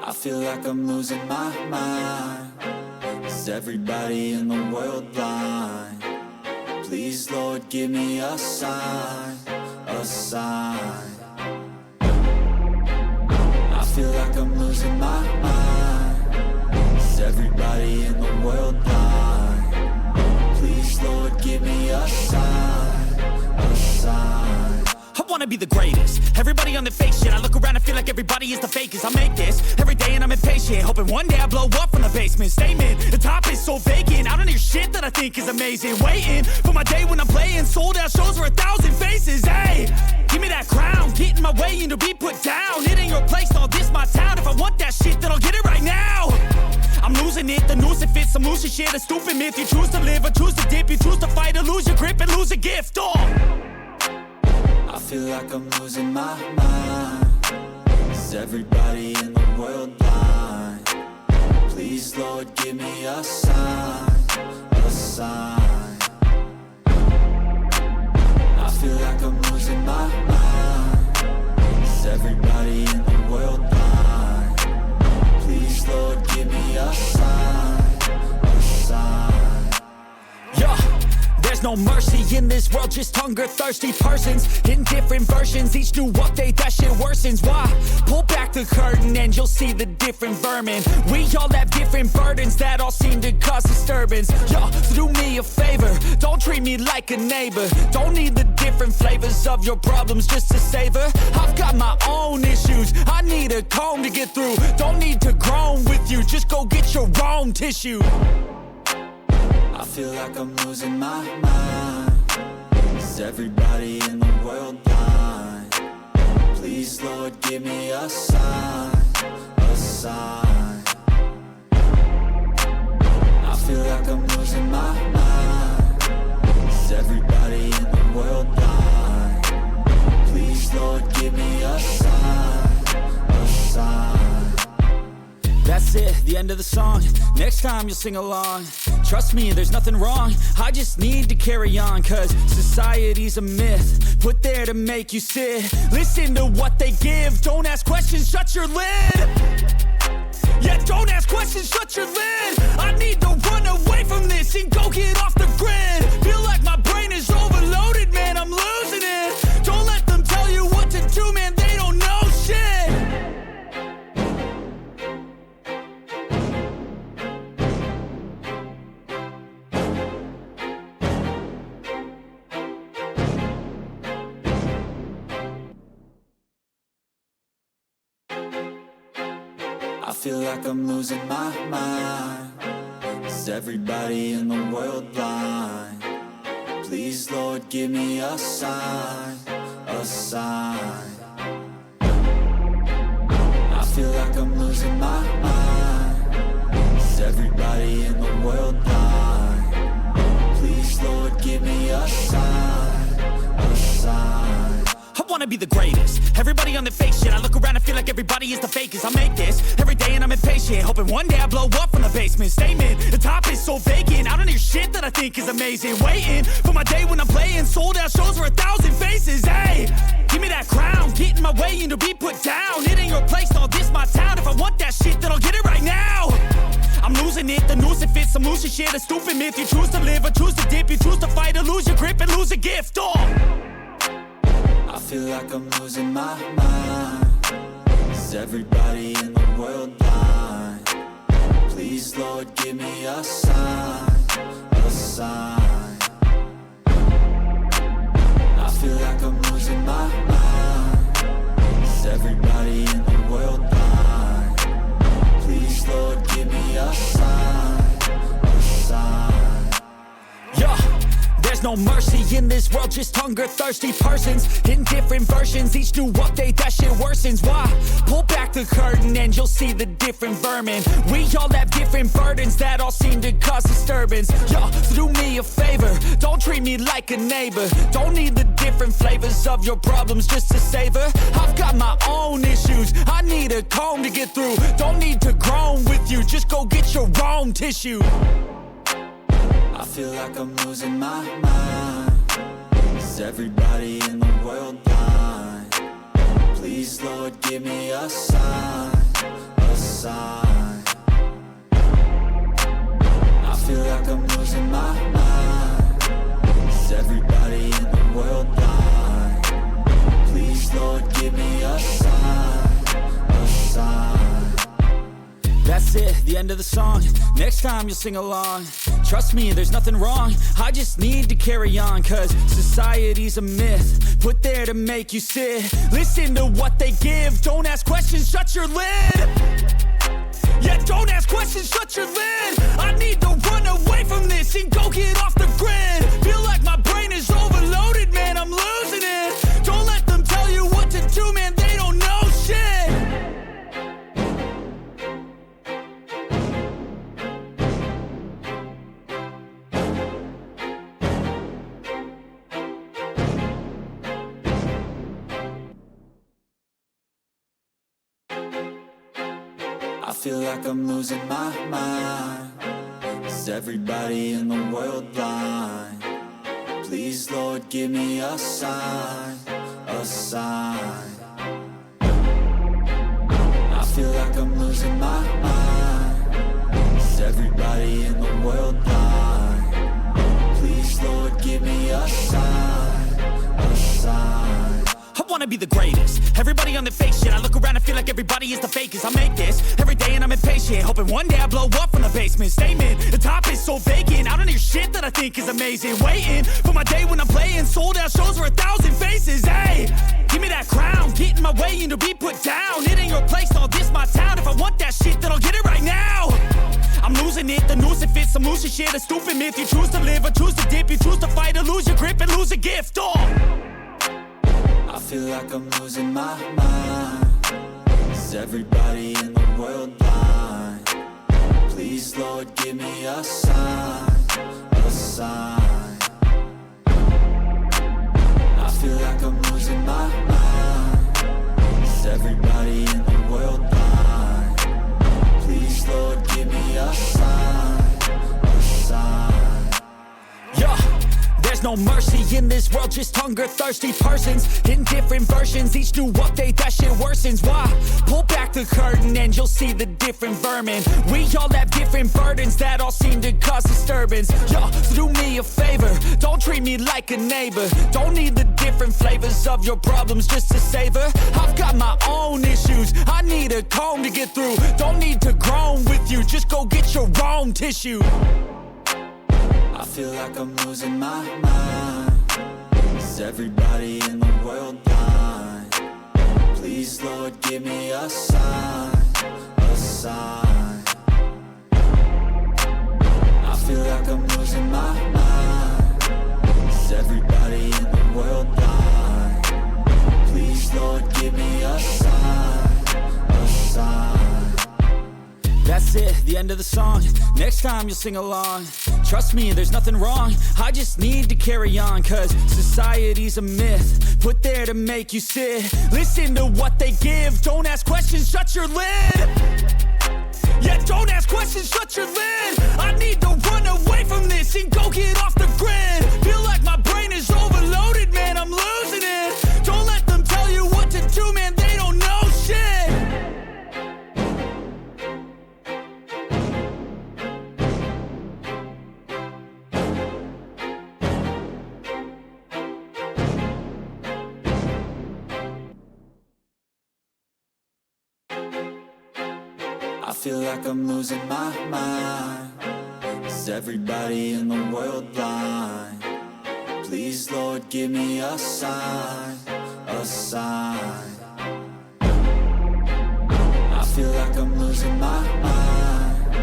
I feel like I'm losing my mind. Is everybody in the world blind? Please, Lord, give me a sign, a sign. I feel like I'm losing my mind. Is everybody in the world blind? Please, Lord, give me a sign, a sign. I wanna be the greatest. Everybody on the fake shit. I look around and feel like everybody is the fakest. I make this every day and I'm impatient, hoping one day I blow up from the basement. Statement, the top is so vacant. I don't hear shit that I think is amazing. Waiting for my day when I'm playing sold out shows for 1,000 faces. Hey, give me that crown, get in my way and to be put down. It ain't your place, all this my town. If I want that shit, then I'll get it right now. I'm losing it, the noose it fits. I'm losing shit, a stupid myth. You choose to live or choose to dip. You choose to fight or lose your grip and lose a gift. I feel like I'm losing my mind. Is everybody in the world blind? Please, Lord, give me a sign, a sign. I feel like I'm losing my mind. Is everybody in the world blind? Please, Lord, give me a sign, a sign. Yeah. There's no mercy in this world, just hunger-thirsty persons in different versions. Each new update, that shit worsens. Why? Pull back the curtain and you'll see the different vermin. We all have different burdens that all seem to cause disturbance. Yo, so do me a favor, don't treat me like a neighbor. Don't need the different flavors of your problems just to savor. I've got my own issues, I need a comb to get through. Don't need to groan with you, just go get your own tissue. I feel like I'm losing my mind. Is everybody in the world blind? Please, Lord, give me a sign, a sign. I feel like I'm losing my mind. Is everybody in the world blind? Please, Lord, give me a sign, a sign. That's it, the end of the song. Next time you'll sing along. Trust me, there's nothing wrong. I just need to carry on, cause society's a myth put there to make you sit. Listen to what they give. Don't ask questions, shut your lid. Yeah, don't ask questions, shut your lid. I need to run away from this and go get off the grid. Feel like my brain is overloaded, man, I'm losing it. Don't let them tell you what to do, man, they don't know shit. I feel like I'm losing my mind. Is everybody in the world blind? Please, Lord, give me a sign, a sign. I feel like I'm losing my mind. Is everybody in the world blind? Please, Lord, give me a sign, a sign. I wanna be the greatest. Everybody on the fake shit. I look around and feel like everybody is the fakest. I make this every day and I'm impatient, hoping one day I blow up from the basement. Statement, the top is so vacant. I don't hear shit that I think is amazing. Waiting for my day when I'm playing sold out shows for 1,000 faces. Hey, give me that crown, get in my way and to be put down. It ain't your place, all this my town. If I want that shit, then I'll get it right now. I'm losing it, the noose it fits. I'm losing shit, a stupid myth. You choose to live or choose to dip. You choose to fight or lose your grip and lose a gift. I feel like I'm losing my mind. Is everybody in the world blind? Please, Lord, give me a sign, a sign. I feel like I'm losing my mind. Is everybody in the world blind? Please, Lord, give me a sign, a sign. Yeah. There's no mercy in this world, just hunger-thirsty persons in different versions. Each new update, that shit worsens. Why? Pull back the curtain and you'll see the different vermin. We all have different burdens that all seem to cause disturbance. Yo, so do me a favor, don't treat me like a neighbor. Don't need the different flavors of your problems just to savor. I've got my own issues, I need a comb to get through. Don't need to groan with you, just go get your own tissue. I feel like I'm losing my mind. Is everybody in the world blind? Please, Lord, give me a sign, a sign. sign. I feel like I'm losing my mind. Is everybody in the world blind? Please, Lord, give me a sign, a sign. That's it, the end of the song. Next time you'll sing along. Trust me, there's nothing wrong. I just need to carry on, cause society's a myth put there to make you sit. Listen to what they give. Don't ask questions, shut your lid. Yeah, don't ask questions, shut your lid. I need to run away from this and go get off the grid. Feel like my brain is overloaded, man, I'm losing it. Don't let them tell you what to do, man, they don't know shit. I feel like I'm losing my mind. Is everybody in the world blind? Please, Lord, give me a sign, a sign. I feel like I'm losing my mind. Is everybody in the world blind? Please, Lord, give me a sign, a sign. I wanna be the greatest. Everybody on the fake shit. I look around and feel like everybody is the fakest. I make this every day and I'm impatient, hoping one day I blow up from the basement. Statement, the top is so vacant. I don't hear shit that I think is amazing. Waiting for my day when I'm playing sold out shows for 1,000 faces. Hey, give me that crown, get in my way and to be put down. It ain't your place, all this my town. If I want that shit, then I'll get it right now. I'm losing it, the noose it fits. I'm losing shit, a stupid myth. You choose to live or choose to dip. You choose to fight or lose your grip and lose a gift. I feel like I'm losing my mind. Is everybody in the world blind? Please, Lord, give me a sign, a sign. I feel like I'm losing my mind. Is everybody in the world blind? Please, Lord, give me a sign, a sign. Yeah. There's no mercy in this world, just hunger-thirsty persons in different versions. Each new update, that shit worsens. Why? Pull back the curtain and you'll see the different vermin. We all have different burdens that all seem to cause disturbance. Yo, so do me a favor, don't treat me like a neighbor. Don't need the different flavors of your problems just to savor. I've got my own issues, I need a comb to get through. Don't need to groan with you, just go get your own tissue. I feel like I'm losing my mind. Is everybody in the world blind? Please, Lord, give me a sign, a sign. I feel like I'm losing my mind. Is everybody in the world blind? Please, Lord, give me a sign, a sign. That's it, the end of the song. Next time you'll sing along. Trust me, there's nothing wrong. I just need to carry on, cause society's a myth put there to make you sit. Listen to what they give. Don't ask questions, shut your lid. Yeah, don't ask questions, shut your lid. I need to run away from this and go get off the grid. Feel like my brain is overloaded, man, I'm losing it. Don't let them tell you what to do, man, they don't know shit. I feel like I'm losing my mind. Is everybody in the world blind? Please, Lord, give me a sign, a sign. I feel like I'm losing my mind.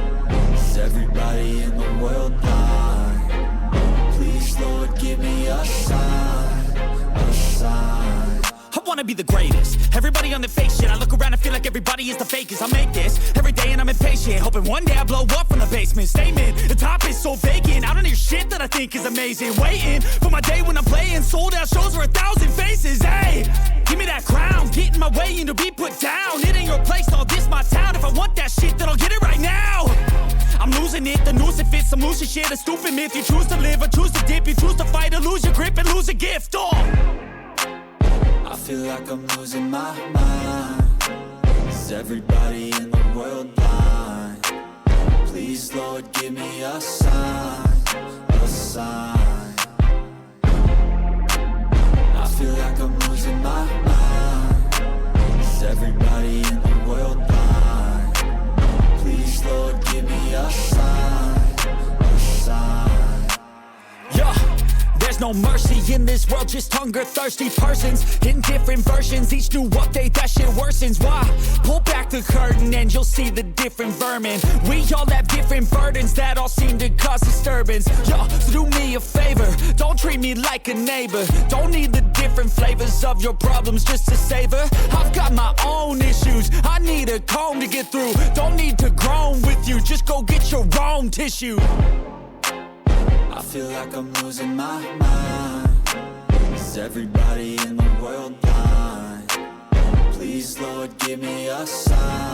Is everybody in the world blind? Please, Lord, give me a sign, a sign. I wanna be the greatest. Everybody on the fake shit. I look around and feel like everybody is the fakest. I make this every day and I'm impatient, hoping one day I blow up from the basement. Statement, the top is so vacant. I don't hear shit that I think is amazing. Waiting for my day when I'm playing sold out shows for 1,000 faces. Hey, give me that crown, get in my way and to be put down. It ain't your place, all this my town. If I want that shit, then I'll get it right now. I'm losing it, the noose it fits. I'm losing shit, a stupid myth. You choose to live or choose to dip. You choose to fight or lose your grip and lose a gift. I feel like I'm losing my mind. Is everybody in the world blind? Please, Lord, give me a sign, a sign. I feel like I'm losing my mind. Is everybody in the world blind? Please, Lord, give me a sign, a sign. Yeah. There's no mercy in this world, just hunger-thirsty persons in different versions. Each new update, that shit worsens. Why? Pull back the curtain and you'll see the different vermin. We all have different burdens that all seem to cause disturbance. Yo, so do me a favor, don't treat me like a neighbor. Don't need the different flavors of your problems just to savor. I've got my own issues, I need a comb to get through. Don't need to groan with you, just go get your own tissue. I feel like I'm losing my mind. Is everybody in the world blind? Please, Lord, give me a sign.